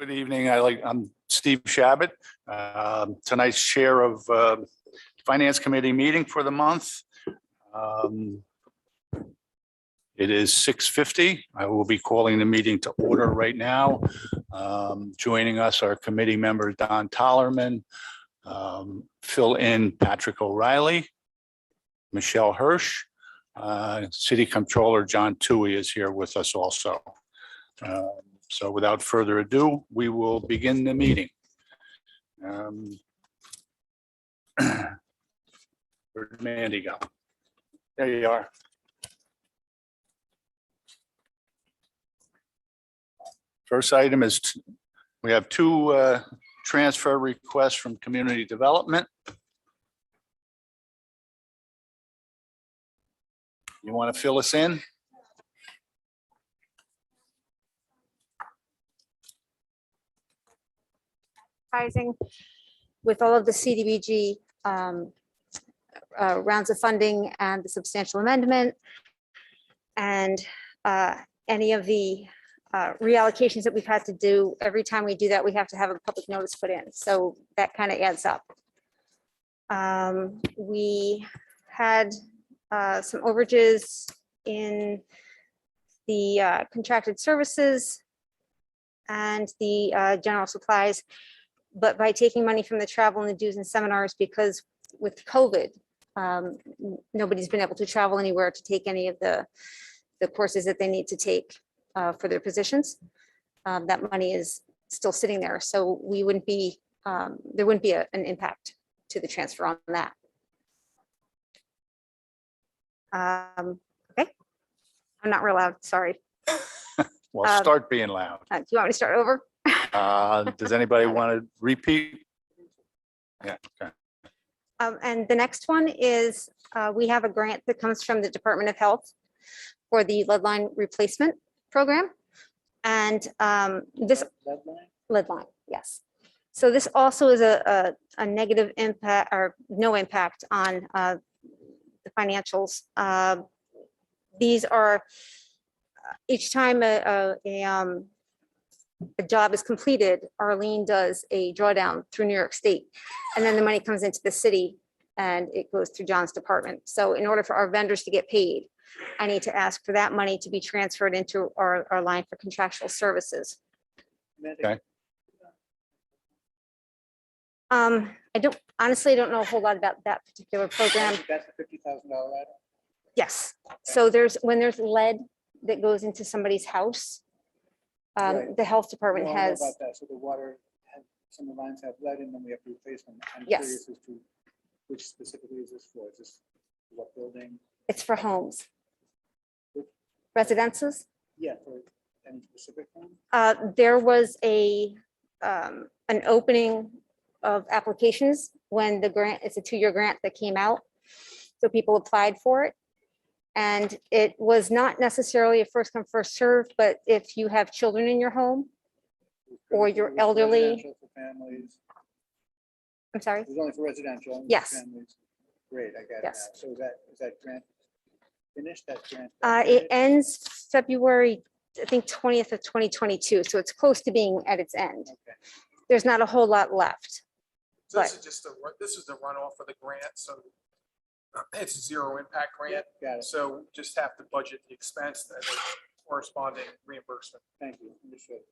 Good evening. I'm Steve Shabbat, tonight's chair of Finance Committee meeting for the month. It is 6:50. I will be calling the meeting to order right now. Joining us are committee members Don Tollerman, fill in Patrick O'Reilly, Michelle Hirsch, City Controller John Toohey is here with us also. So without further ado, we will begin the meeting. Where'd Mandy go? There you are. First item is we have two transfer requests from Community Development. You want to fill us in? With all of the CDBG rounds of funding and the substantial amendment and any of the reallocations that we've had to do, every time we do that, we have to have a public notice put in. So that kind of adds up. We had some overages in the contracted services and the general supplies. But by taking money from the travel and the dues and seminars, because with COVID, nobody's been able to travel anywhere to take any of the courses that they need to take for their positions. That money is still sitting there. So we wouldn't be, there wouldn't be an impact to the transfer on that. Okay. I'm not real loud, sorry. Well, start being loud. Do you want me to start over? Does anybody want to repeat? Yeah, okay. And the next one is we have a grant that comes from the Department of Health for the lead line replacement program. And this lead line, yes. So this also is a negative impact or no impact on the financials. These are each time a job is completed, Arlene does a drawdown through New York State, and then the money comes into the city and it goes through John's department. So in order for our vendors to get paid, I need to ask for that money to be transferred into our line for contractual services. Okay. I don't know a whole lot about that particular program. That's the $50,000 item? Yes. So when there's lead that goes into somebody's house, Right. the health department Well, I know has, about that. So the water, some of the lines have lead in them, we have to replace them. I'm Yes. curious as to which specifically is this for? Is this what building? it's for homes. Residences. Yeah, for any specific one? There was an opening of applications when the grant, it's a 2-year grant that came out. So people applied for it. And it was not necessarily a first come, first serve, but if you have children in your home, or you're It was elderly. residential for families. I'm sorry, It was only for residential. only for Yes. families. Great, I got it Yes. now. So is that grant finished, that grant? it ends February, I think 20th of 2022. So it's close to being at its end. Okay. There's not a whole lot left. So this But- is just this is the runoff of the grant, so it's a zero impact grant. Got it. So just have to budget the expense and the corresponding reimbursement. Thank you. Understood.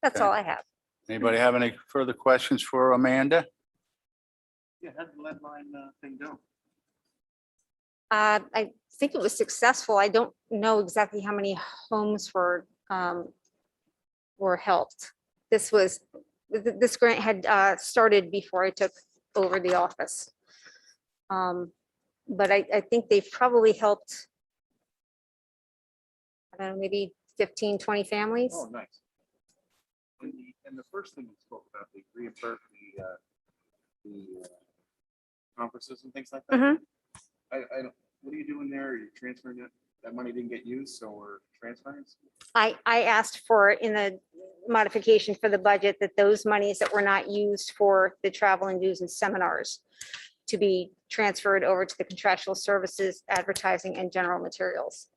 That's Okay. all I have. Anybody have any further questions for Amanda? Yeah, how did the lead line thing go? I think it was successful. I don't know exactly how many homes were helped. This grant had started before I took over the office. But I think they've probably helped, I don't know, maybe 15, 20 families. Oh, nice. And the first thing you spoke about, the reimburse the conferences and things like that. Mhm. I don't, what are you doing there? Are you transferring it? That money didn't get used, so we're transferring? I asked for in the modification for the budget that those monies that were not used for the travel and dues and seminars to be transferred over to the contractual services, advertising and general materials.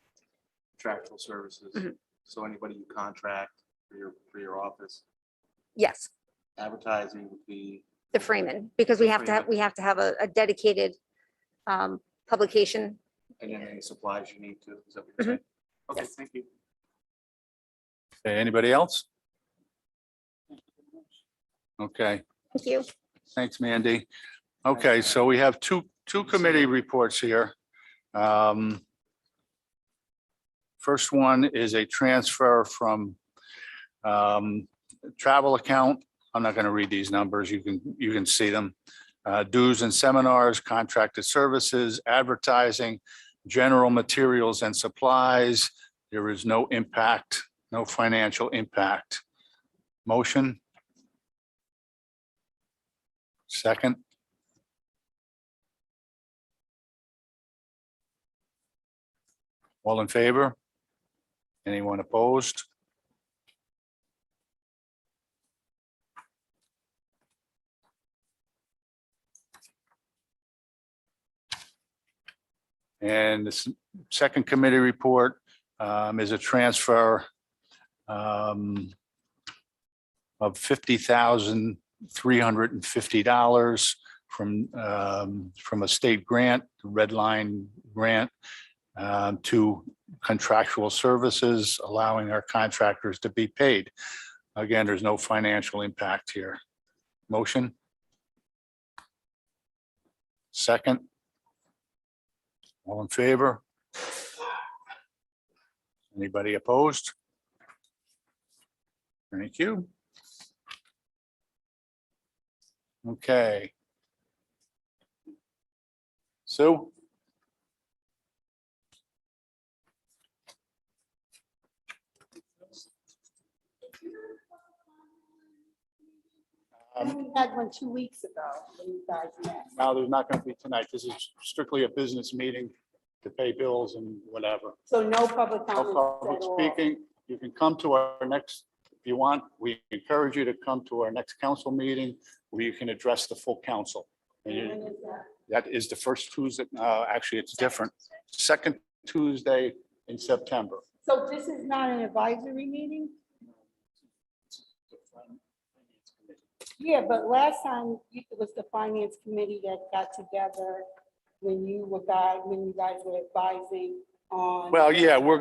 Contractual services. Mhm. So anybody you contract for your office. Yes, Advertising would be, the Freeman, because we have to have, Freeman. we have to have a dedicated publication. and then any supplies you need to, is that what you're saying? Okay, Yes. thank you. Okay, anybody else? Okay, Thank you. thanks, Mandy. Okay, so we have two committee reports here. First one is a transfer from travel account. I'm not going to read these numbers. You can see them. Dues and seminars, contracted services, advertising, general materials and supplies. There is no impact, no financial impact. Motion? Second? All in favor? Anyone opposed? And the second committee report is a transfer of $50,350 from a state grant, Red Line grant, to contractual services, allowing our contractors to be paid. Again, there's no financial impact here. Motion? Second? All in favor? Anybody opposed? Thank you. Okay. Sue? We had one 2 weeks ago when you guys met. No, there's not going to be tonight. This is strictly a business meeting to pay bills and whatever. So no public No comments public at all. speaking. You can come to our next, if you want, we encourage you to come to our next council meeting where you can address the full council. And When you- is that? that is the first Tuesday, actually, it's different. Second Tuesday in September. So this is not an advisory meeting? Yeah, but last time it was the finance committee that got together when you guys were advising on. Well, yeah, we're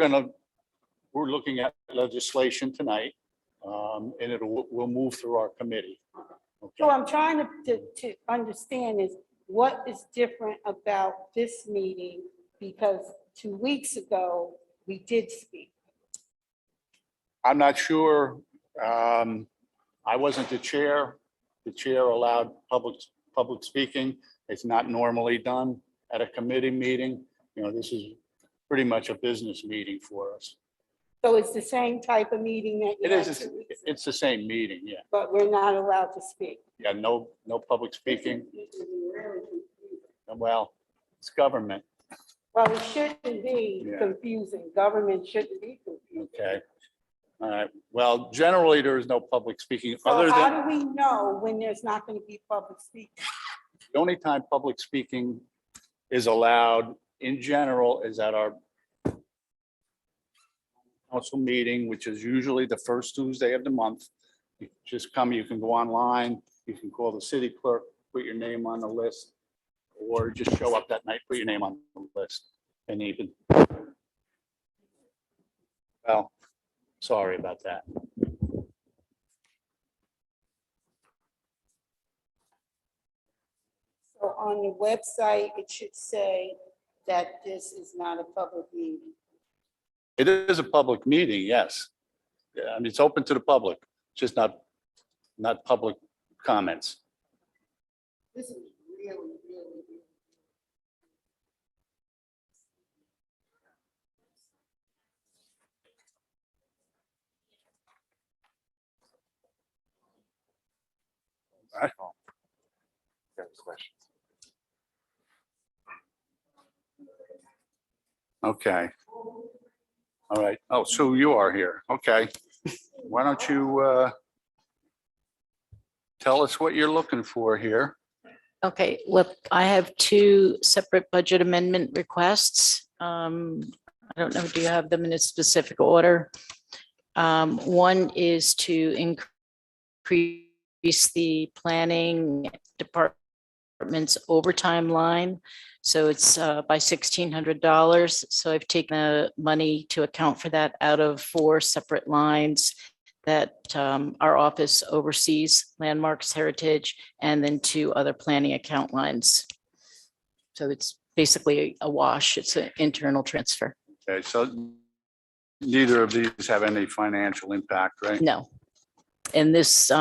looking at legislation tonight, and we'll move through our committee. So Okay. I'm trying to understand is what is different about this meeting? Because 2 weeks ago, we did speak. I'm not sure. I wasn't the chair. The chair allowed public speaking. It's not normally done at a committee meeting. You know, this is pretty much a business meeting for us. So it's the same type of meeting that you It had is, 2 weeks ago, it's the same meeting, yeah. but we're not allowed to speak. Yeah, no public speaking. Well, it's government, Well, it shouldn't be Yeah. confusing. Government shouldn't be confusing. okay. All right, well, generally, there is no public speaking, So other how than, do we know when there's not going to be public speaking? the only time public speaking is allowed in general is at our council meeting, which is usually the first Tuesday of the month. You just come, you can go online, you can call the city clerk, put your name on the list, or just show up that night, put your name on the list, and even. Well, sorry about that. So on the website, it should say that this is not a public meeting. It is a public meeting, yes. Yeah, I mean, it's open to the public, just not public comments. This is really, really. Okay. All right. Oh, so you are here. Okay. Why don't you tell us what you're looking for here? Okay, well, I have two separate budget amendment requests. I don't know, do you have them in a specific order? One is to increase the planning department's overtime line. So it's by $1,600. So I've taken the money to account for that out of 4 separate lines that our office oversees: landmarks, heritage, and then 2 other planning account lines. So it's basically a wash. It's an internal transfer. Okay, so neither of these have any financial impact, right? No. And this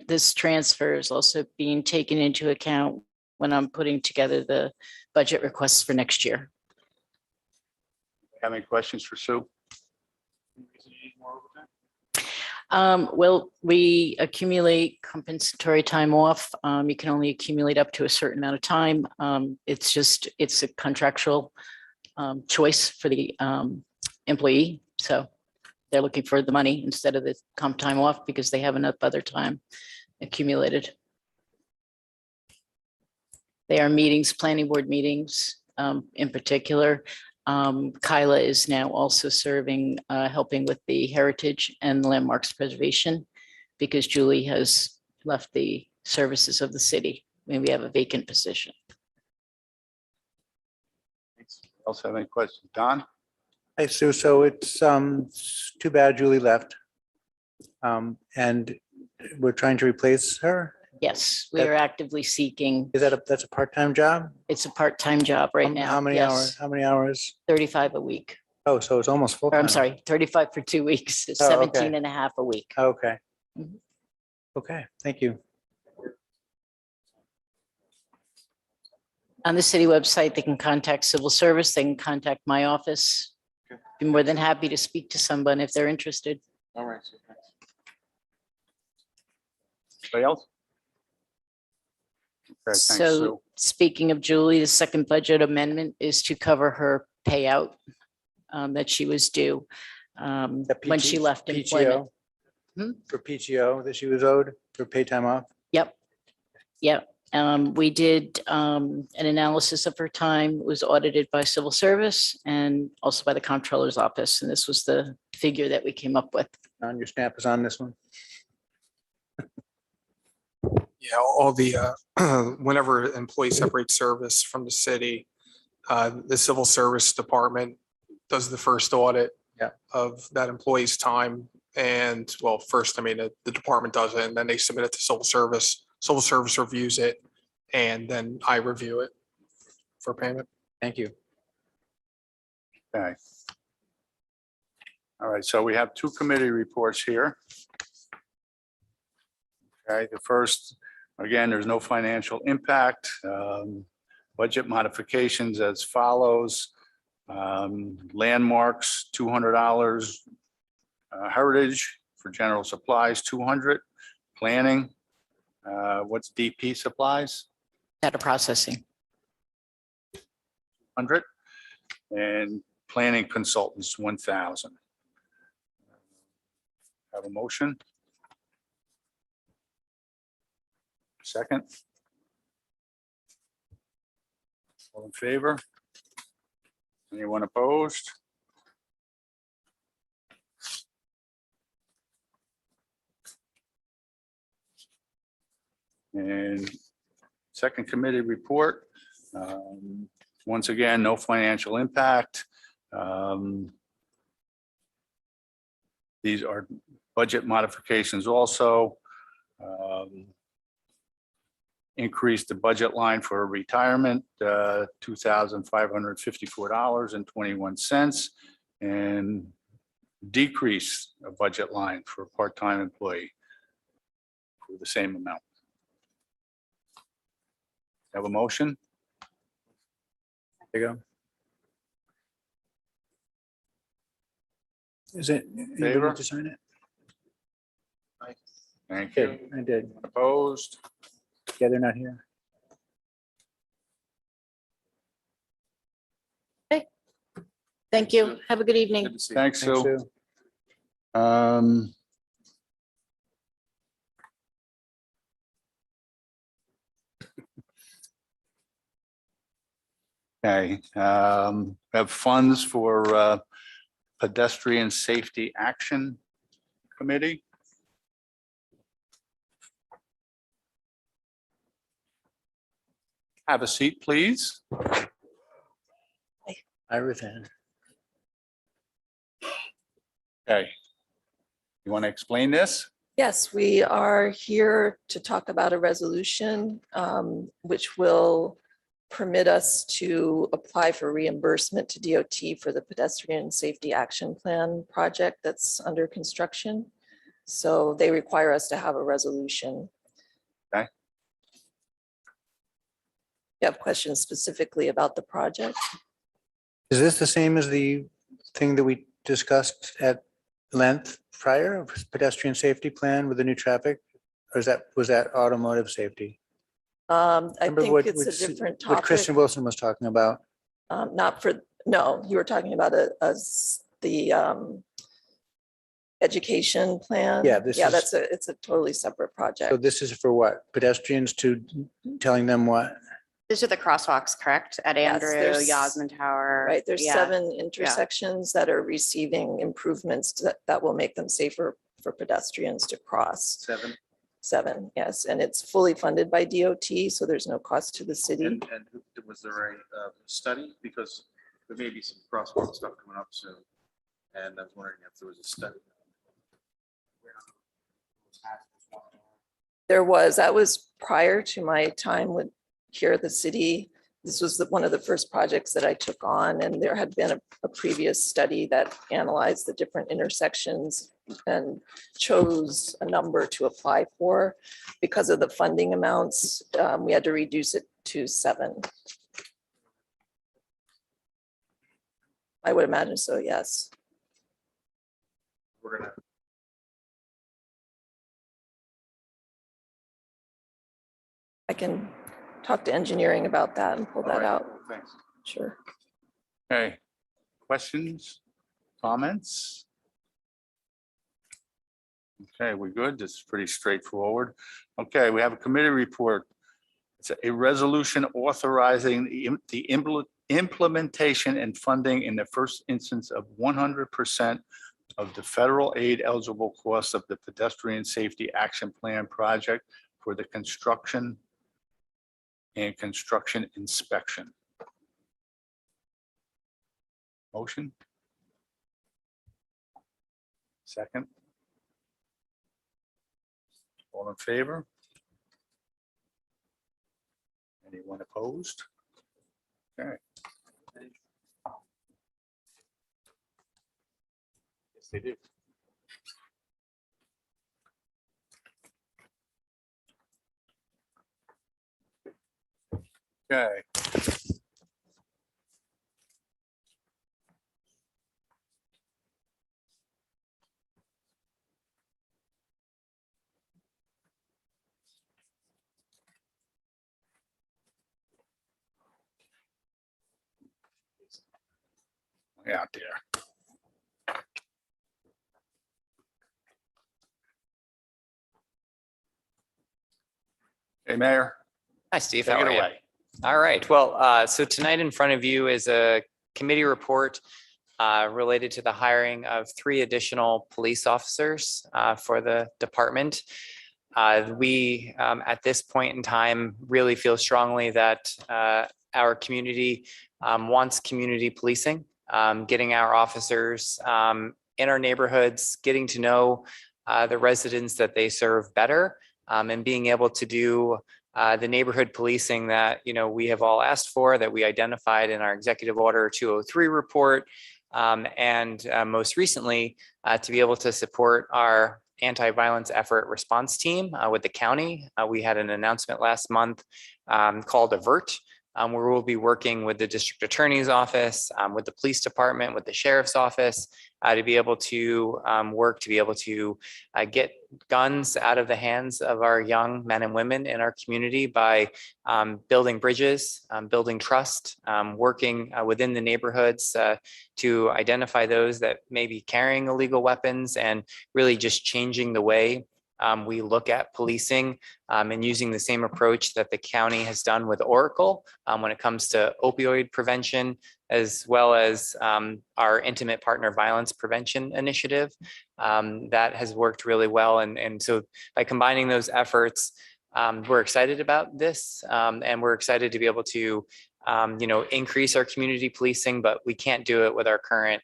this transfer is also being taken into account when I'm putting together the budget requests for next year. Have any questions for Sue? Well, we accumulate compensatory time off. You can only accumulate up to a certain amount of time. It's a contractual choice for the employee. So they're looking for the money instead of the comp time off because they have enough other time accumulated. They are meetings, planning board meetings in particular. Kyla is now also serving, helping with the heritage and landmarks preservation because Julie has left the services of the city when we have a vacant position. Else have any questions? Don? Hey, Sue, so it's too bad Julie left. And we're trying to replace her. Yes, we are actively seeking. That's a part-time job? It's a part-time job right now. How many Yes, hours? How many hours? 35 a week. Oh, so it's almost Or full-time. I'm sorry, 35 for 2 weeks, It's Oh, 17 okay. and a half a week. Okay. Mhm. Okay, thank you. On the city website, they can contact civil service, they can contact my office. Be more than happy to speak to someone if they're interested. All right. So thanks. Anybody else? Okay, thanks, So Sue. speaking of Julie, the second budget amendment is to cover her payout that she was due when she left employment. Hmm? For PTO that she was owed for paid time off? Yep. Yep. We did an analysis of her time. It was audited by civil service and also by the comptroller's office. And this was the figure that we came up with. On your snap is on this one? Yeah, all the, whenever employee separates service from the city, the civil service department does the first audit Yeah. of that employee's time. And well, first, I mean, the department does it and then they submit it to civil service. Civil service reviews it and then I review it for payment. Thank you. Okay. All right, so we have 2 committee reports here. Okay, the first, again, there's no financial impact. Budget modifications as follows. Landmarks, $200. Heritage for general supplies, $200. Planning, what's DP supplies? Data processing. 100. And planning consultants, 1,000. Have a motion? Second? All in favor? Anyone opposed? And second committee report. Once again, no financial impact. These are budget modifications also. Increase the budget line for retirement, $2,554.21, and decrease a budget line for a part-time employee for the same amount. Have a motion? There you go. Is it? You Favor? need to sign it? Thank you. Okay, I did. Opposed? Yeah, they're not here. Thank you. Have a good evening. Good to see you. Thanks, Thanks, Sue. Sue. Okay, have funds for Pedestrian Safety Action Committee. Have a seat, please. I retain. Okay. You want to explain this? Yes, we are here to talk about a resolution which will permit us to apply for reimbursement to DOT for the Pedestrian Safety Action Plan project that's under construction. So they require us to have a resolution. Okay. You have questions specifically about the project? Is this the same as the thing that we discussed at length prior, pedestrian safety plan with the new traffic? Or was that automotive safety? I Remember think what- it's what- a different What topic. Kristen Wilson was talking about. Not for, no, you were talking about the education plan. Yeah, this is- it's a totally separate So project. this is for what? Pedestrians to telling them what? These are the crosswalks, correct? At Yes, Andrew, there's- Yasmin Tower. Right, there's yeah. 7 intersections that are receiving improvements that will make them safer for pedestrians to cross. 7. 7, yes, and it's fully funded by DOT, so there's no cost to the city. And was there a study? Because there may be some crosswalk stuff coming up soon. And I was wondering if there was a study. That was prior to my time with here at the city. This was one of the first projects that I took on, and there had been a previous study that analyzed the different intersections and chose a number to apply for. Because of the funding amounts, we had to reduce it to 7. I would imagine so, yes. We're gonna. I can talk to engineering about that and pull all that right, out, Thanks. sure. Okay. Questions, comments? Okay, we good? This is pretty straightforward. Okay, we have a committee report. It's a resolution authorizing the implementation and funding in the first instance of 100% of the federal aid eligible costs of the Pedestrian Safety Action Plan project for the construction and construction inspection. Motion? Second? All in favor? Anyone opposed? Okay. Yes, they do. Okay. Out there. Hey, Mayor, Hi, Steve. take How it are you? away. All right. Well, so tonight in front of you is a committee report related to the hiring of 3 additional police officers for the department. We, at this point in time, really feel strongly that our community wants community policing, getting our officers in our neighborhoods, getting to know the residents that they serve better, and being able to do the neighborhood policing that, you know, we have all asked for, that we identified in our Executive Order 203 report, and most recently to be able to support our anti-violence effort response team with the county. We had an announcement last month called Avert, where we'll be working with the district attorney's office, with the police department, with the sheriff's office, to be able to work to be able to get guns out of the hands of our young men and women in our community by building bridges, building trust, working within the neighborhoods to identify those that may be carrying illegal weapons, and really just changing the way we look at policing and using the same approach that the county has done with Oracle when it comes to opioid prevention, as well as our intimate partner violence prevention initiative. That has worked really well. And so by combining those efforts, we're excited about this, and we're excited to be able to increase our community policing, but we can't do it with our current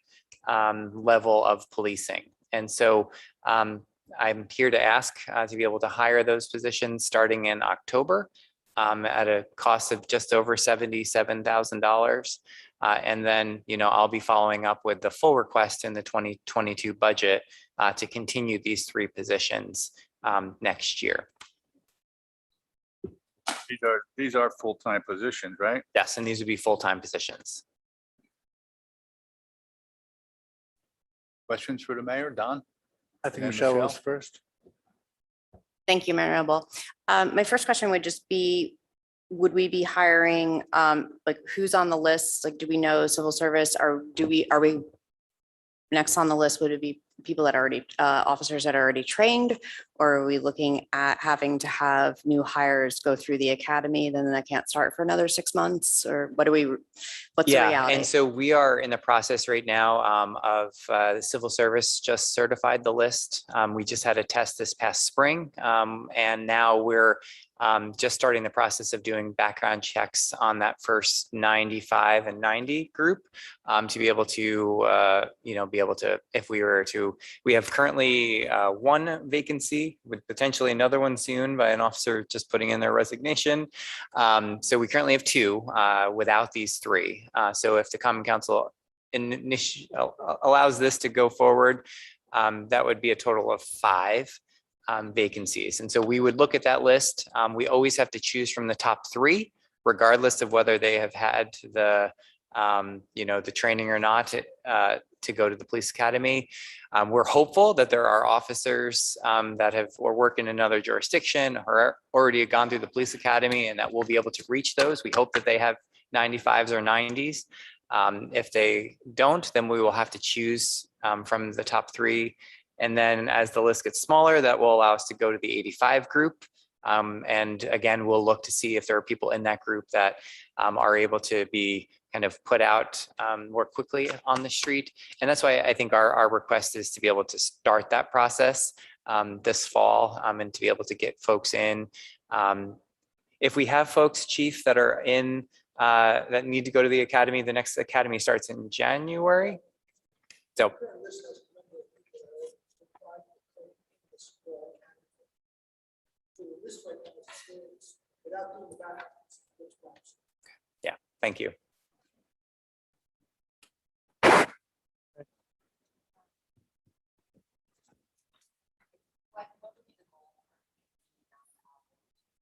level of policing. And so I'm here to ask to be able to hire those positions starting in October at a cost of just over $77,000. And then, I'll be following up with the full request in the 2022 budget to continue these 3 positions next year. These are full-time positions, right? Yes, and these would be full-time positions. Questions for the mayor, Don? I think And Michelle was Michelle? first. Thank you, Mayor Noble. My first question would just be, would we be hiring, like who's on the list? Like, do we know civil service, or are we next on the list? Would it be people that are already, officers that are already trained? Or are we looking at having to have new hires go through the academy, then they can't start for another 6 months? Or what's the reality? And so we are in the process right now of the civil service just certified the list. We just had a test this past spring, and now we're just starting the process of doing background checks on that first 95 and 90 group to be able to, if we were to, we have currently 1 vacancy with potentially another one soon by an officer just putting in their resignation. So we currently have 2 without these 3. So if the Common Council allows this to go forward, that would be a total of 5 vacancies. And so we would look at that list. We always have to choose from the top 3, regardless of whether they have had the training or not to go to the police academy. We're hopeful that there are officers that have or work in another jurisdiction or already gone through the police academy, and that we'll be able to reach those. We hope that they have 95s or 90s. If they don't, then we will have to choose from the top 3. And then as the list gets smaller, that will allow us to go to the 85 group. And again, we'll look to see if there are people in that group that are able to be kind of put out more quickly on the street. And that's why I think our request is to be able to start that process this fall and to be able to get folks in. If we have folks, Chief, that are in that need to go to the academy, the next academy starts in January. So yeah, thank you.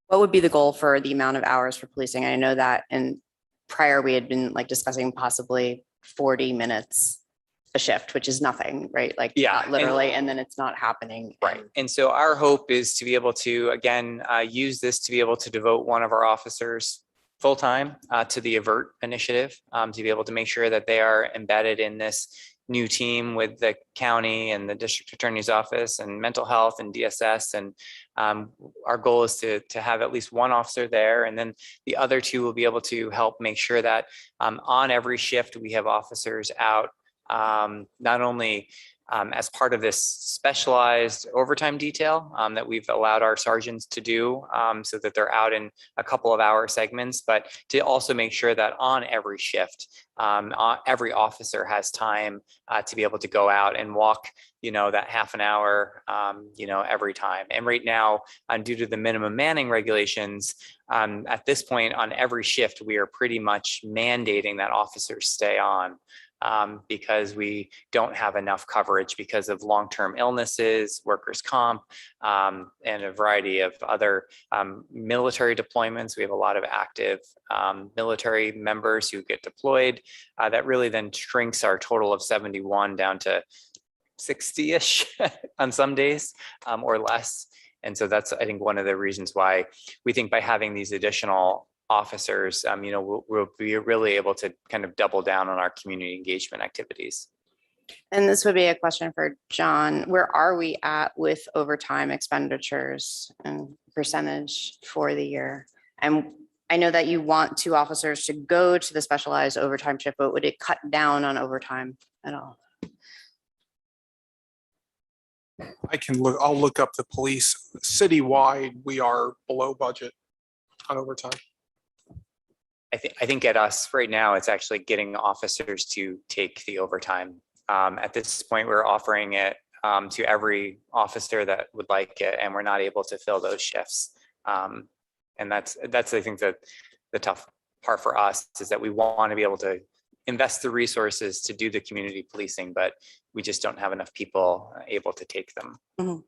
What would be the goal for the amount of hours for policing? I know that in prior, we had been like discussing possibly 40 minutes a shift, which is nothing, right? Like, Yeah, literally, and then it's not happening. Right. And so our hope is to be able to, again, use this to be able to devote one of our officers full-time to the AVERT initiative, to be able to make sure that they are embedded in this new team with the county and the district attorney's office and mental health and DSS. And our goal is to have at least 1 officer there. And then the other 2 will be able to help make sure that on every shift, we have officers out, not only as part of this specialized overtime detail that we've allowed our sergeants to do so that they're out in a couple of hour segments, but to also make sure that on every shift, every officer has time to be able to go out and walk, that half an hour, every time. And right now, due to the minimum manning regulations, at this point on every shift, we are pretty much mandating that officers stay on. Because we don't have enough coverage because of long-term illnesses, workers' comp, and a variety of other military deployments. We have a lot of active military members who get deployed. That really then shrinks our total of 71 down to 60-ish on some days or less. And so that's, I think, one of the reasons why we think by having these additional officers, we'll be really able to kind of double down on our community engagement activities. And this would be a question for John. Where are we at with overtime expenditures and percentage for the year? And I know that you want 2 officers to go to the specialized overtime shift, but would it cut down on overtime at all? I'll look up the police. Citywide, we are below budget on overtime. I think at us right now, it's actually getting officers to take the overtime. At this point, we're offering it to every officer that would like it, and we're not able to fill those shifts. And that's I think that the tough part for us is that we want to be able to invest the resources to do the community policing, but we just don't have enough people able to take them. Mhm.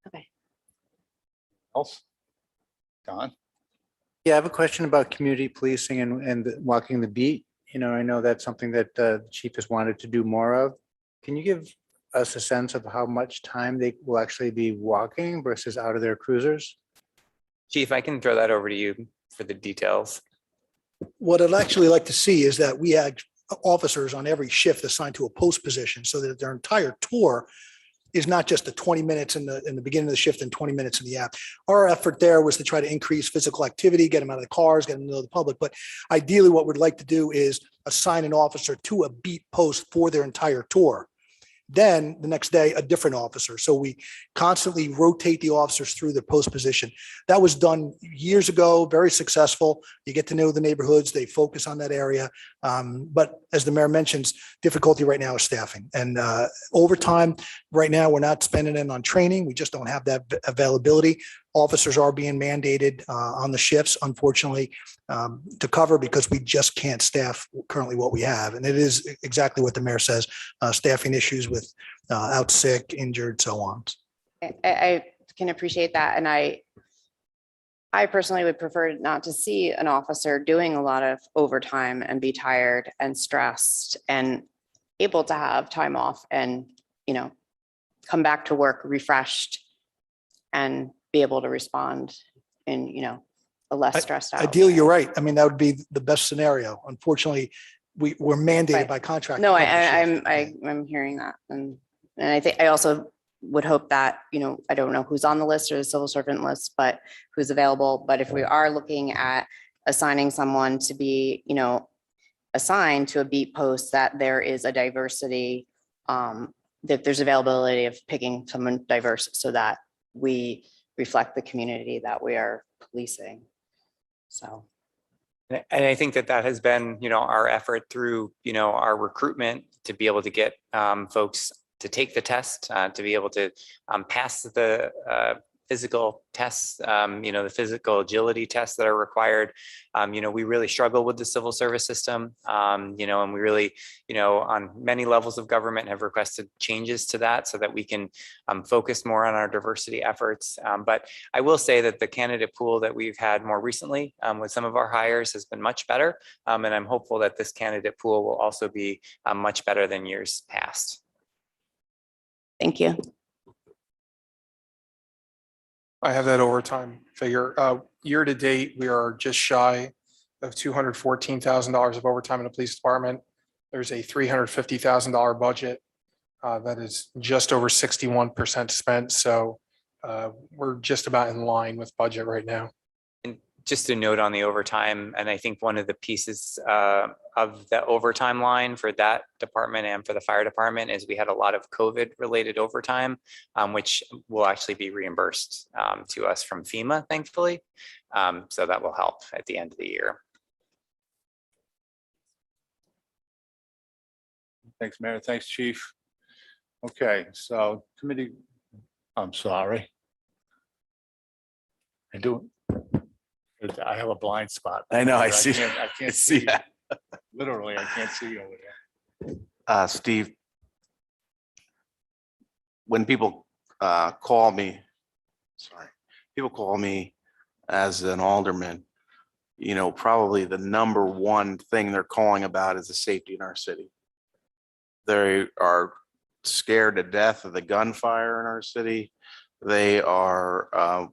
Okay. Else? Don? Yeah, I have a question about community policing and walking the beat. You know, I know that's something that the chief has wanted to do more of. Can you give us a sense of how much time they will actually be walking versus out of their cruisers? Chief, I can throw that over to you for the details. What I'd actually like to see is that we had officers on every shift assigned to a post position so that their entire tour is not just the 20 minutes in the beginning of the shift and 20 minutes in the app. Our effort there was to try to increase physical activity, get them out of the cars, get them to know the public. But ideally, what we'd like to do is assign an officer to a beat post for their entire tour. Then the next day, a different officer. So we constantly rotate the officers through their post position. That was done years ago, very successful. You get to know the neighborhoods, they focus on that area. But as the mayor mentions, difficulty right now is staffing. And overtime, right now, we're not spending it on training. We just don't have that availability. Officers are being mandated on the shifts, unfortunately, to cover because we just can't staff currently what we have. And it is exactly what the mayor says, staffing issues with out sick, injured, so on. I can appreciate that. And I personally would prefer not to see an officer doing a lot of overtime and be tired and stressed and able to have time off and, you know, come back to work refreshed and be able to respond in, you know, a less stressed out. Ideally, you're right. I mean, that would be the best scenario. Unfortunately, we're mandated Right. by contract. No, to cover the shift. I'm hearing that. And I think I also would hope that, you know, I don't know who's on the list or the civil servant list, but who's available. But if we are looking at assigning someone to be, you know, assigned to a beat post, that there is a diversity, that there's availability of picking someone diverse so that we reflect the community that we are policing. So. And I think that that has been, you know, our effort through, you know, our recruitment to be able to get folks to take the test, to be able to pass the physical tests, you know, the physical agility tests that are required. You know, we really struggle with the civil service system, you know, and we really, you know, on many levels of government have requested changes to that so that we can focus more on our diversity efforts. But I will say that the candidate pool that we've had more recently with some of our hires has been much better. And I'm hopeful that this candidate pool will also be much better than years past. Thank you. I have that overtime figure. Year to date, we are just shy of $214,000 of overtime in the police department. There's a $350,000 budget that is just over 61% spent. So we're just about in line with budget right now. And just a note on the overtime, and I think one of the pieces of the overtime line for that department and for the fire department is we had a lot of COVID related overtime, which will actually be reimbursed to us from FEMA, thankfully. So that will help at the end of the year. Thanks, Mayor. Thanks, Chief. Okay, so committee, I'm sorry. I have a blind spot. I know, I can't- see- I I can't see see. that. Literally, I can't see over there. Steve, when people call me, people call me as an alderman, you know, probably the number one thing they're calling about is the safety in our city. They are scared to death of the gunfire in our city. They are,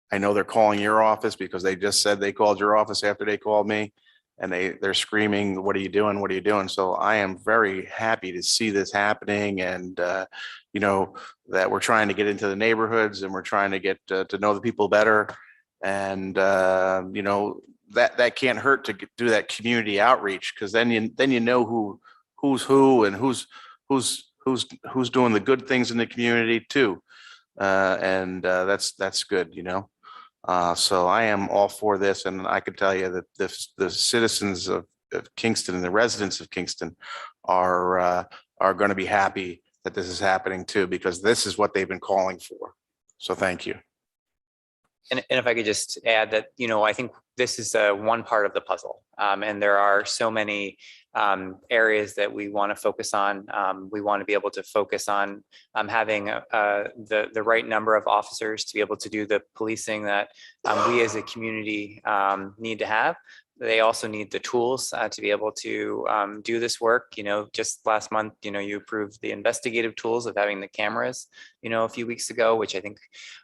I know they're calling your office because they just said they called your office after they called me. and they're screaming, what are you doing? What are you doing? So I am very happy to see this happening, and you know, that we're trying to get into the neighborhoods and we're trying to get to know the people better. And you know, that can't hurt to do that community outreach, because then you know who's who and who's doing the good things in the community too. And that's good, you know. So I am all for this, and I can tell you that the citizens of Kingston and the residents of Kingston are going to be happy that this is happening too, because this is what they've been calling for. So thank you. And if I could just add that, you know, I think this is one part of the puzzle, and there are so many areas that we want to focus on. We want to be able to focus on having the right number of officers to be able to do the policing that we as a community need to have. They also need the tools to be able to do this work. You know, just last month, you know, you approved the investigative tools of having the cameras, you know, a few weeks ago, which I think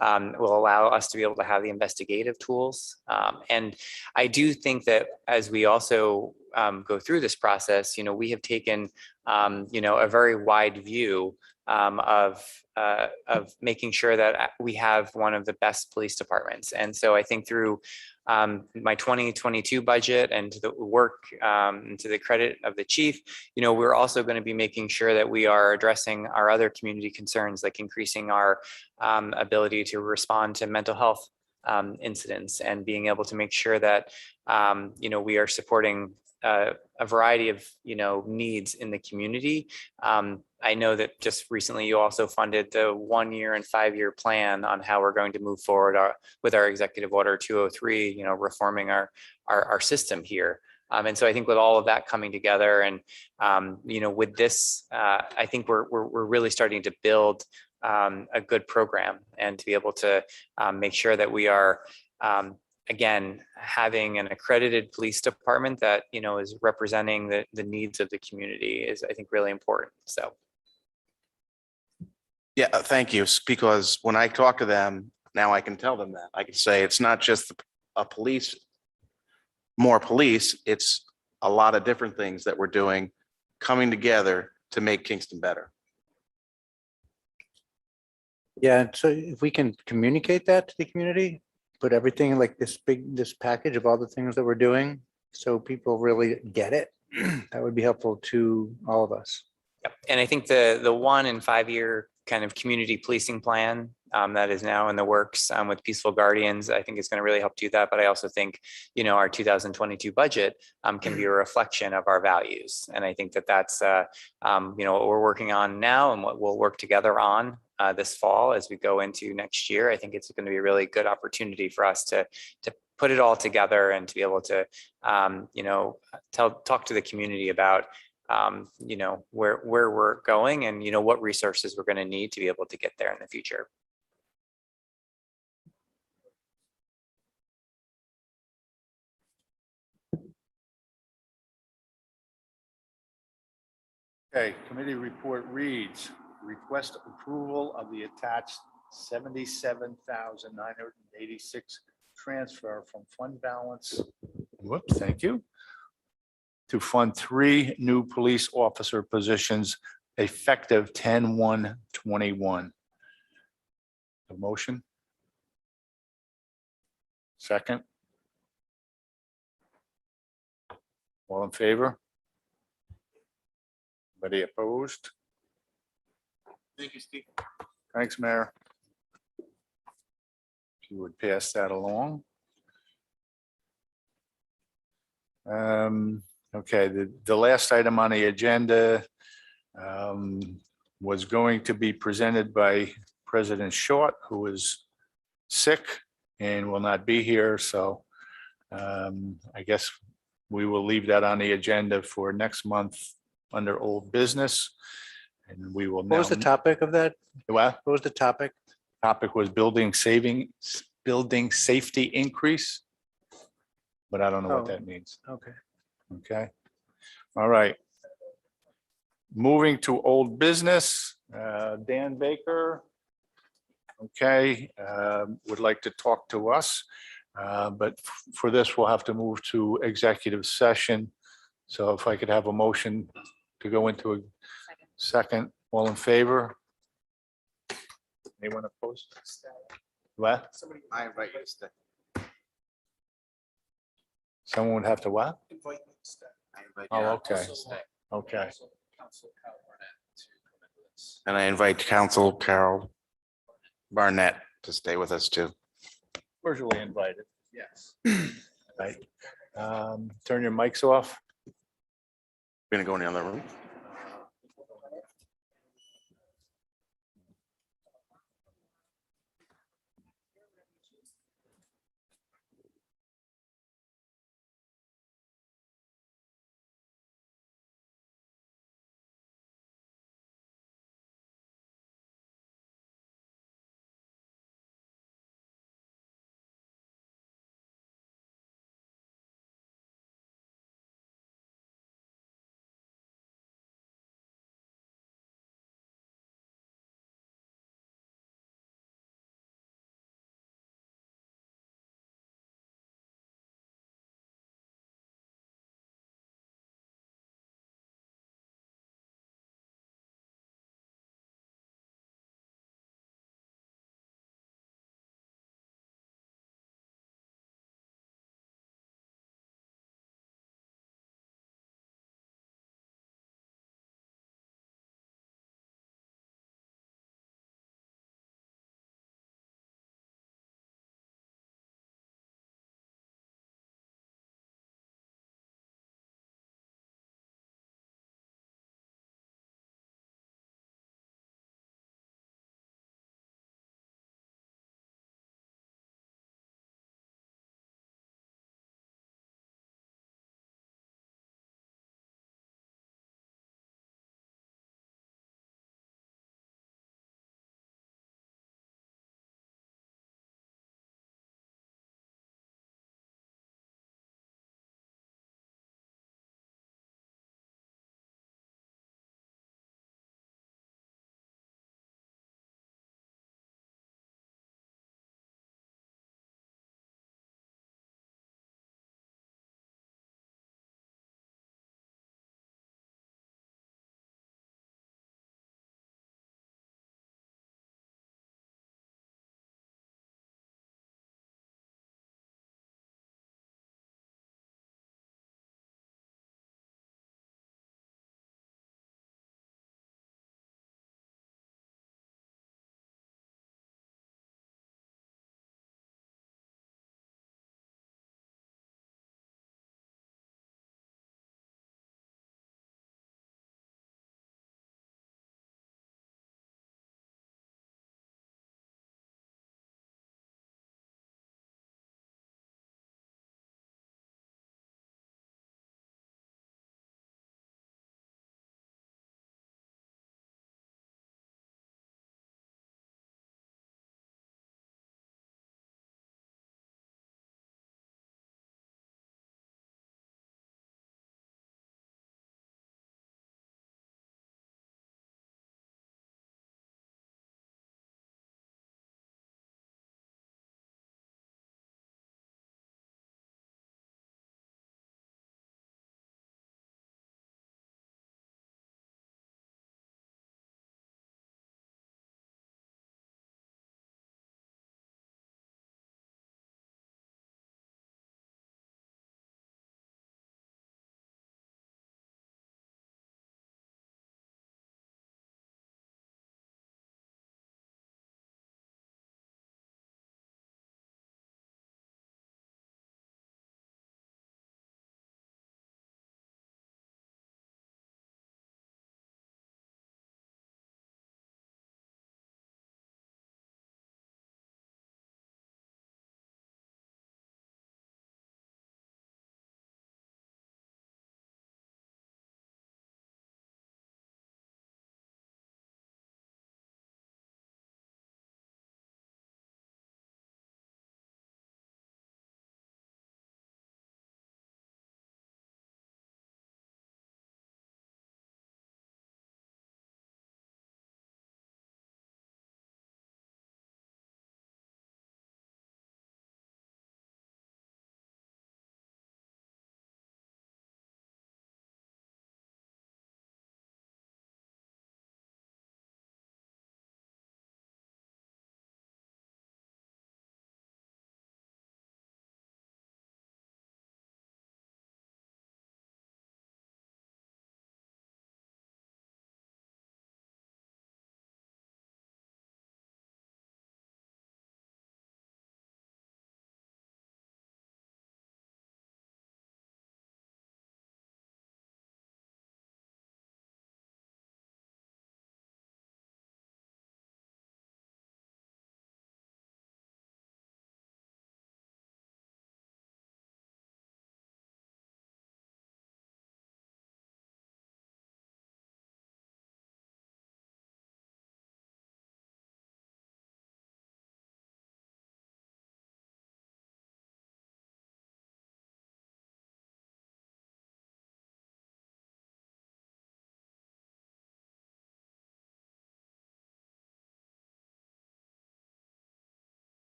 will allow us to be able to have the investigative tools. And I do think that as we also go through this process, you know, we have taken, you know, a very wide view of making sure that we have one of the best police departments. And so I think through my 2022 budget and to the work and to the credit of the chief, you know, we're also going to be making sure that we are addressing our other community concerns, like increasing our ability to respond to mental health incidents, and being able to make sure that, you know, we are supporting a variety of, you know, needs in the community. I know that just recently you also funded the 1 year and 5 year plan on how we're going to move forward with our Executive Order 203, you know, reforming our system here. And so I think with all of that coming together, and you know, with this, I think we're really starting to build a good program, and to be able to make sure that we are again having an accredited police department that, you know, is representing the needs of the community is, I think, really important. So. Yeah, thank you. Because when I talk to them now, I can tell them that. I can say it's not just more police, it's a lot of different things that we're doing coming together to make Kingston better. Yeah, so if we can communicate that to the community, put everything like this package of all the things that we're doing, so people really get it, that would be helpful to all of us. Yep. And I think the 1 and 5 year kind of community policing plan that is now in the works with Peaceful Guardians, I think is going to really help do that. But I also think, you know, our 2022 budget can be a reflection of our values. And I think that that's, you know, what we're working on now and what we'll work together on this fall as we go into next year. I think it's going to be a really good opportunity for us to put it all together and to be able to, you know, talk to the community about, you know, where we're going and, you know, what resources we're going to need to be able to get there in the future. Okay, committee report reads, request approval of the attached $77,986 transfer from fund balance. Whoops, thank you. To fund 3 new police officer positions effective 10/1/21. A motion? Second? All in favor? Anybody opposed? Thank you, Steve. Thanks, Mayor. If you would pass that along. Okay, the last item on the agenda was going to be presented by President Short, who is sick and will not be here. So I guess we will leave that on the agenda for next month under old business. And we will now. What was the topic of that? What? What was the topic? Topic was building safety increase. But I don't know what Oh. that means. Okay. Okay. All right. Moving to old business, Dan Baker. Okay, would like to talk to us But for this, we'll have to move to executive session. So if I could have a motion to go into a second, all in favor? Anyone opposed? What? I invite you to stay. Someone would have to what? I invite you Oh, to okay. stay. Okay. And I invite Council Carol Barnett to stay with us too. Virtually invited. Yes. Right. Turn your mics off. Gonna go in the other room.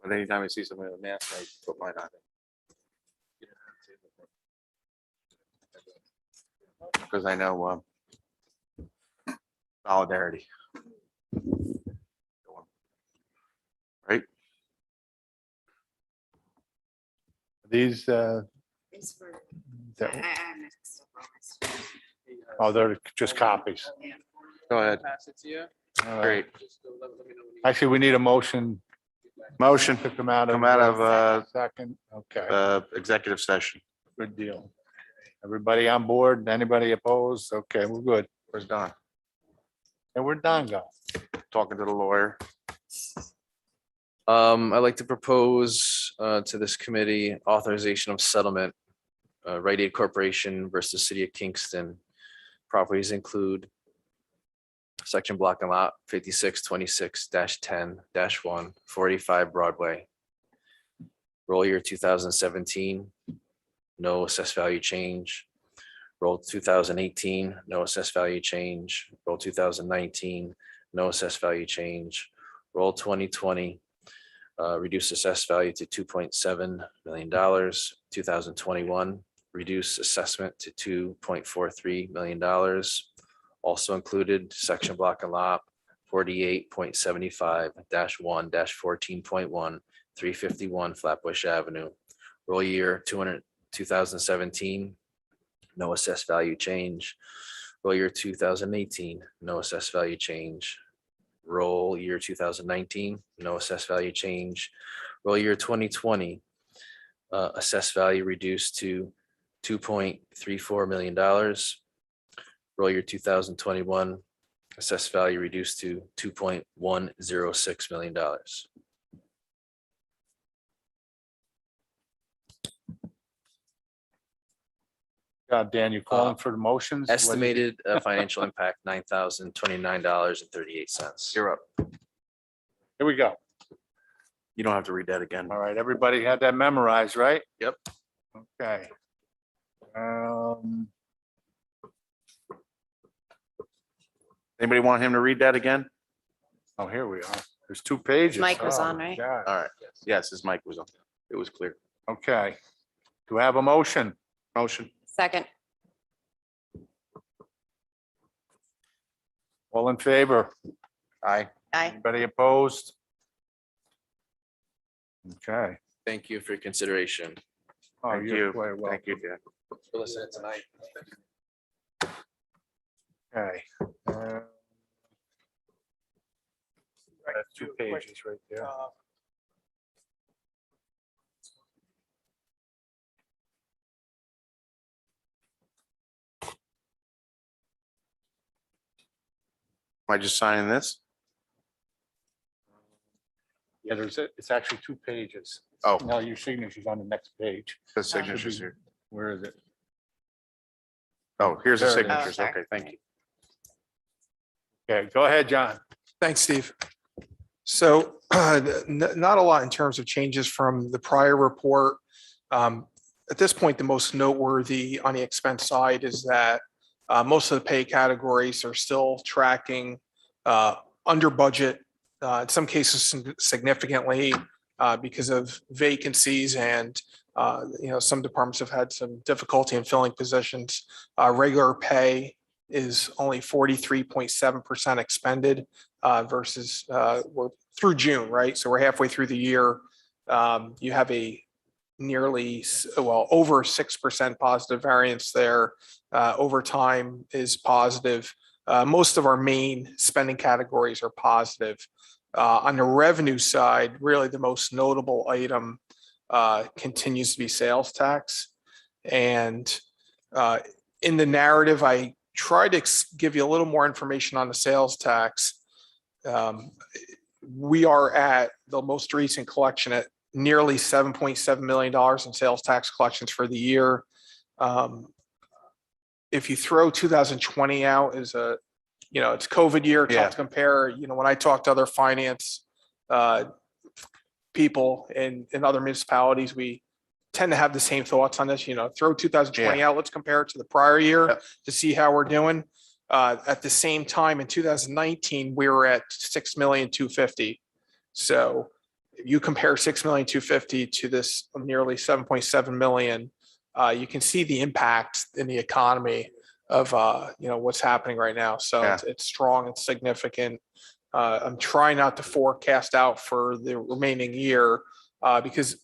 But anytime I see somebody with a mask, I put mine on. Because I know solidarity. Right? These, oh, they're just copies. Go ahead. All right. Great. Actually, we need a motion Motion to come out of second. Okay, executive session. good deal. Everybody on board? Anybody opposed? Okay, we're good. Where's Don? And we're done, guys. Talking to the lawyer. I'd like to propose to this committee authorization of settlement. Rite Aid Corporation versus City of Kingston. Properties include section block and lot 5626-10-1, 485 Broadway. Roll year 2017, no assessed value change. Roll 2018, no assessed value change. Roll 2019, no assessed value change. Roll 2020, reduce assessed value to $2.7 million. 2021, reduce assessment to $2.43 million. Also included section block and lot 48.75-1-14.1, 351 Flatbush Avenue. Roll year 2017, no assessed value change. Roll year 2018, no assessed value change. Roll year 2019, no assessed value change. Roll year 2020, assessed value reduced to $2.34 million. Roll year 2021, assessed value reduced to $2.106 million. Dan, you calling for the motions? Estimated financial impact, $9,029.38. You're up. Here we go. You don't have to read that again. All right, everybody had that memorized, right? Yep. Okay. Anybody want him to read that again? Oh, here we are. There's 2 pages. Mic was Oh, on, right? God. All right. Yes, his mic was on. It was clear. Okay. Do I have a motion? Motion. Second. All in favor? Aye. Aye. Anybody opposed? Okay. Thank you for your consideration. Oh, Thank you're you. quite welcome. Thank you, Dan. For listening tonight. Okay. That's 2 pages right there. Am I just signing this? Yeah, it's actually 2 pages. Oh. No, your signature's on the next page. The signatures here. Where is it? Oh, here's the There it is. signatures. sorry. Okay, thank you. Okay, go ahead, John. Thanks, Steve. So not a lot in terms of changes from the prior report. At this point, the most noteworthy on the expense side is that most of the pay categories are still tracking under budget, in some cases significantly because of vacancies and some departments have had some difficulty in filling positions. Regular pay is only 43.7% expended versus we're through June, right? So we're halfway through the year. You have a nearly, over 6% positive variance there. Overtime is positive. Most of our main spending categories are positive. On the revenue side, really the most notable item continues to be sales tax. And in the narrative, I try to give you a little more information on the sales tax. We are at the most recent collection at nearly $7.7 million in sales tax collections for the year. If you throw 2020 out as it's COVID year, Yeah. tough to compare. When I talk to other finance people in other municipalities, we tend to have the same thoughts on this. Throw 2020 out, let's compare it to the prior year Yep. to see how we're doing. At the same time, in 2019, we were at $6,250,000. So if you compare 6,250,000 to this nearly 7.7 million, you can see the impact in the economy of, what's happening right now. So it's strong, it's significant. I'm trying not to forecast out for the remaining year because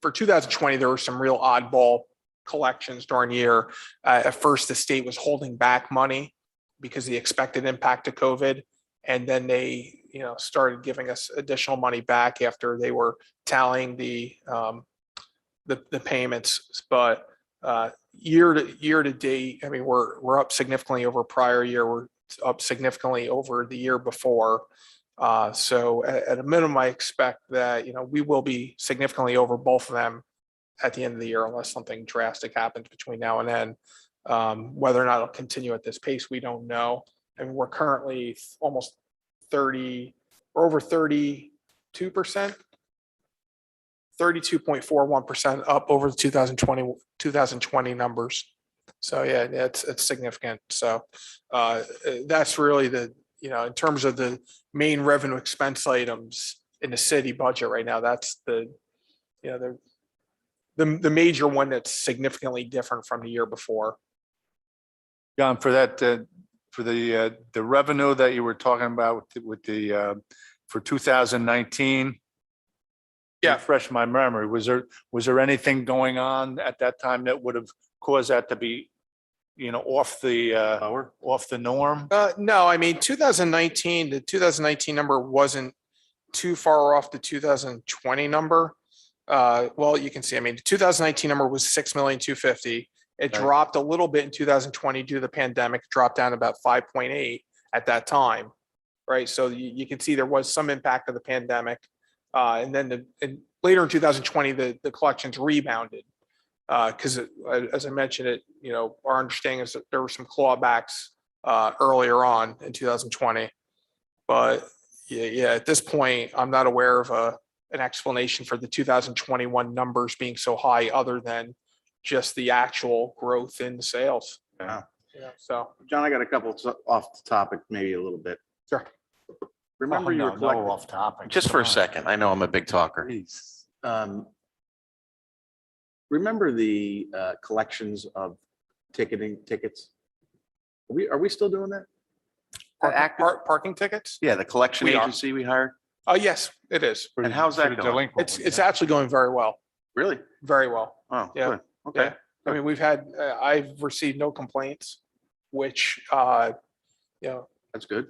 for 2020, there were some real oddball collections during the year. At first, the state was holding back money because of the expected impact of COVID. And then they, started giving us additional money back after they were tallying the payments. But year to date, I mean, we're up significantly over prior year. We're up significantly over the year before. So at a minimum, I expect that, we will be significantly over both of them at the end of the year, unless something drastic happens between now and then. Whether or not it'll continue at this pace, we don't know. I mean, we're currently almost 30, we're over 32%, 32.41% up over the 2020 numbers. So yeah, it's significant. So that's really in terms of the main revenue expense items in the city budget right now, that's the major one that's significantly different from the year before. John, for that, for the revenue that you were talking about with the for 2019. Yeah. Refresh my memory. Was there anything going on at that time that would have caused that to be, off the norm? No, I mean, the 2019 number wasn't too far off the 2020 number. Well, you can see, I mean, the 2019 number was 6,250,000. It dropped a little bit in 2020 due to the pandemic, dropped down about 5.8 at that time, right? So you can see there was some impact of the pandemic. And then later in 2020, the collections rebounded because as I mentioned our understanding is that there were some clawbacks earlier on in 2020. But yeah, at this point, I'm not aware of an explanation for the 2021 numbers being so high other than just the actual growth in sales. Yeah. So John, I got a couple off the topic, maybe a little bit. Sure. Remember you were collecting, off topic. just for a second. I know I'm a big talker. Please. Remember the collections of tickets? Are we still doing that? parking tickets? Yeah, the collection We are. agency we hired. Yes, it is. And how's that going? It's actually going very well, Really? very well. Oh, Yeah. good. Okay. Yeah. I mean, I've received no complaints, which, That's good.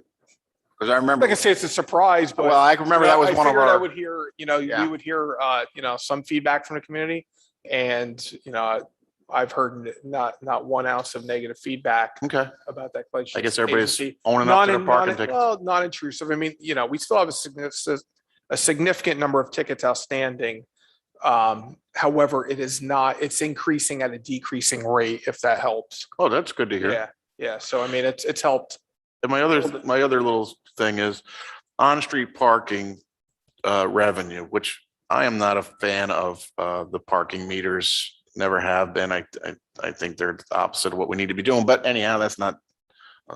Because I remember. like I say, it's a surprise, but. Well, I remember that was I one of figured I our. would hear, Yeah. we would hear, some feedback from the community. And, I've heard not 1 ounce of negative feedback Okay. about that collection. I guess everybody's agency. owning up to their parking tickets. Well, not intrusive. I mean, we still have a significant number of tickets outstanding. However, it's increasing at a decreasing rate, if that helps. Oh, that's good to hear. Yeah. Yeah. So, I mean, it's helped. And my other little thing is on-street parking revenue, which I am not a fan of the parking meters. Never have been. I think they're the opposite of what we need to be doing. But anyhow, that's not,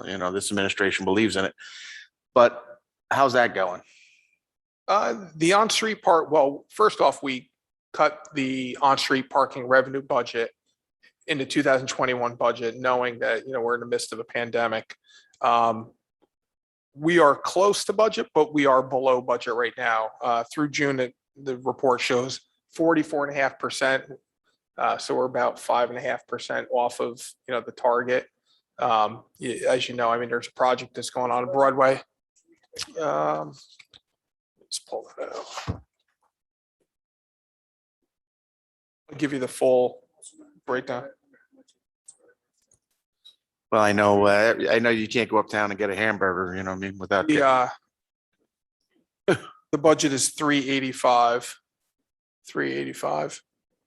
this administration believes in it. But how's that going? The on-street part, well, first off, we cut the on-street parking revenue budget in the 2021 budget, knowing that, we're in the midst of a pandemic. We are close to budget, but we are below budget right now. Through June, the report shows 44.5%. So we're about 5.5% off of, the target. As you know, I mean, there's a project that's going on Broadway. Let's pull that out. I'll give you the full breakdown. Well, I know you can't go uptown and get a hamburger, you know what I mean, without. The budget is 385.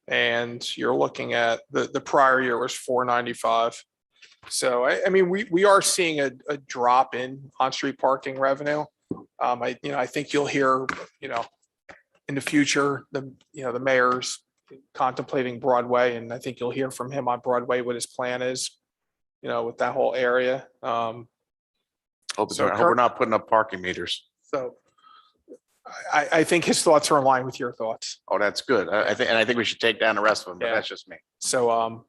And you're looking at the prior year was 495. So I mean, we are seeing a drop in on-street parking revenue. I think you'll hear, in the future, the mayor's contemplating Broadway, and I think you'll hear from him on Broadway what his plan is, with that whole area. I hope we're not putting up parking meters. So I think his thoughts are in line with your thoughts. Oh, that's good. I think we should take down the rest of them, but Yeah. that's just me. So,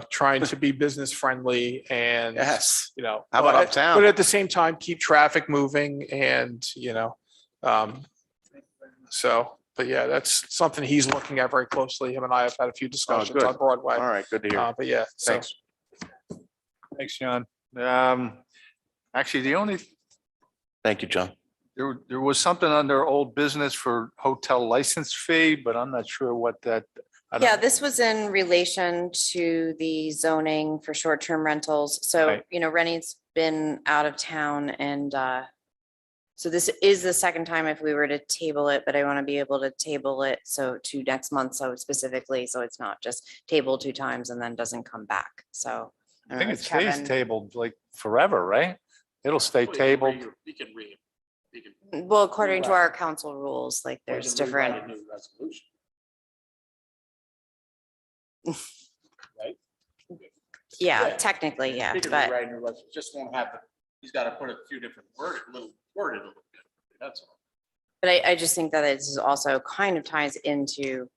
trying to be business friendly and, Yes. How How about uptown? But at the same time, keep traffic moving and, but yeah, that's something he's looking at very closely. Him and I have had a few discussions good. on Broadway. All right, good to hear. But yeah, so Thanks. Thanks, John. Actually, the only, Thank you, John. there was something under old business for hotel license fee, but I'm not sure what that. I don't- Yeah, this was in relation to the zoning for short-term rentals. So, Right. Rennie's been out of town and so this is the second time if we were to table it, but I want to be able to table it so to next month, so specifically, so it's not just tabled 2 times and then doesn't come back. So. I think know, it if stays Kevin- tabled like forever, right? It'll stay tabled. Well, according to our council rules, like there's different. Yeah, technically, yeah, but Just won't have, he's got to put a few different little bit. That's all. but I just think that this is also kind of ties into,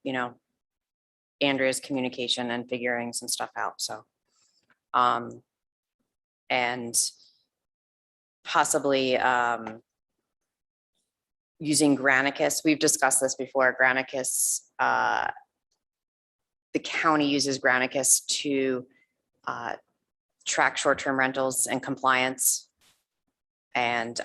Andrea's communication and figuring some stuff out, so. And possibly using Granicus. We've discussed this before. Granicus, the county uses Granicus to track short-term rentals and compliance. And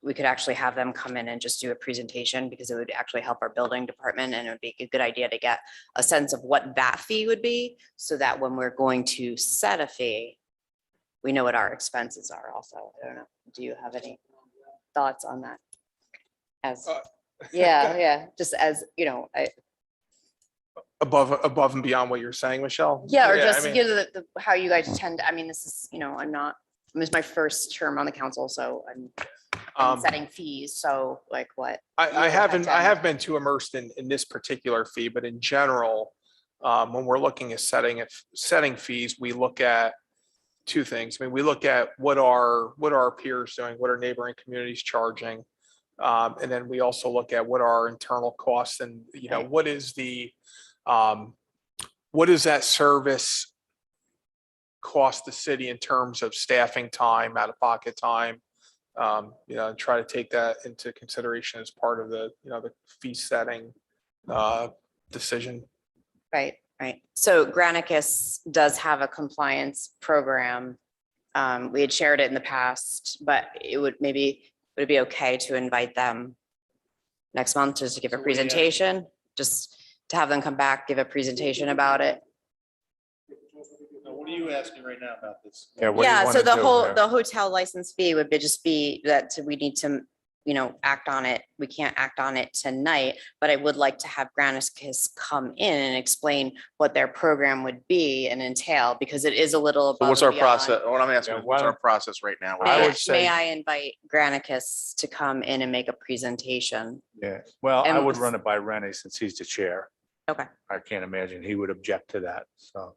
we could actually have them come in and just do a presentation because it would actually help our building department, and it would be a good idea to get a sense of what that fee would be so that when we're going to set a fee, we know what our expenses are also. I don't know. Do you have any thoughts on that? As, yeah, just as, above and beyond what you're saying, Michelle. yeah, or I just, mean, how you guys tend to, this is, this is my first term on the council, so I'm setting fees, so like what? I you haven't, I attend. have been too immersed in this particular fee, but in general, when we're looking at setting fees, we look at 2 things. I mean, we look at what are our peers doing, what are neighboring communities charging? And then we also look at what are our internal costs and, Right. what is that service cost the city in terms of staffing time, out-of-pocket time? And try to take that into consideration as part of the fee setting decision. Right. So Granicus does have a compliance program. We had shared it in the past, but would it be okay to invite them next month just to give a presentation? Just to have them come back, give a presentation about it? What are you asking right now about this? Yeah, what do you Yeah, wanna so the do whole, here? the hotel license fee would just be that we need to, act on it. We can't act on it tonight, but I would like to have Granicus come in and explain what their program would be and entail, because it is a little above What's our and beyond. process? What I'm asking Yeah, is, what's why our don't- process right now? I May would say- may I invite Granicus to come in and make a presentation? Yeah, well, I And would with- run it by Rennie since he's the chair. Okay. I can't imagine he would object to that, so.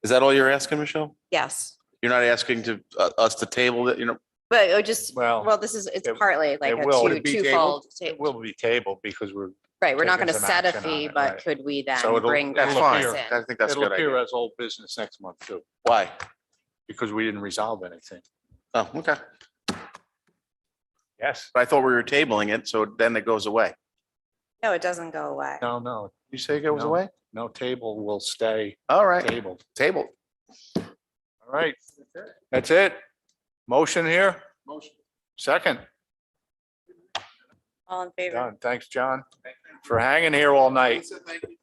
Is that all you're asking, Michelle? Yes, You're not asking to us to table it, but it would just, Well, well, it's it- partly like it a will. two, Would it be twofold. It will be tabled because we're, Right, we're not taking gonna some set a action on fee, it, but right. could we So then it'll- bring That's It'll fine. Granicus I in? think that's a it'll good appear idea. as old business next month too, Why? because we didn't resolve anything. Oh, okay. Yes. But I thought we were tabling it, so then it goes away. No, it doesn't go away. No. You say it goes No. away? No table will stay All right, tabled. table. All right. That's it. Motion here? Motion. Second. All in favor? Done. Thanks, John, for hanging here all night. Thank you.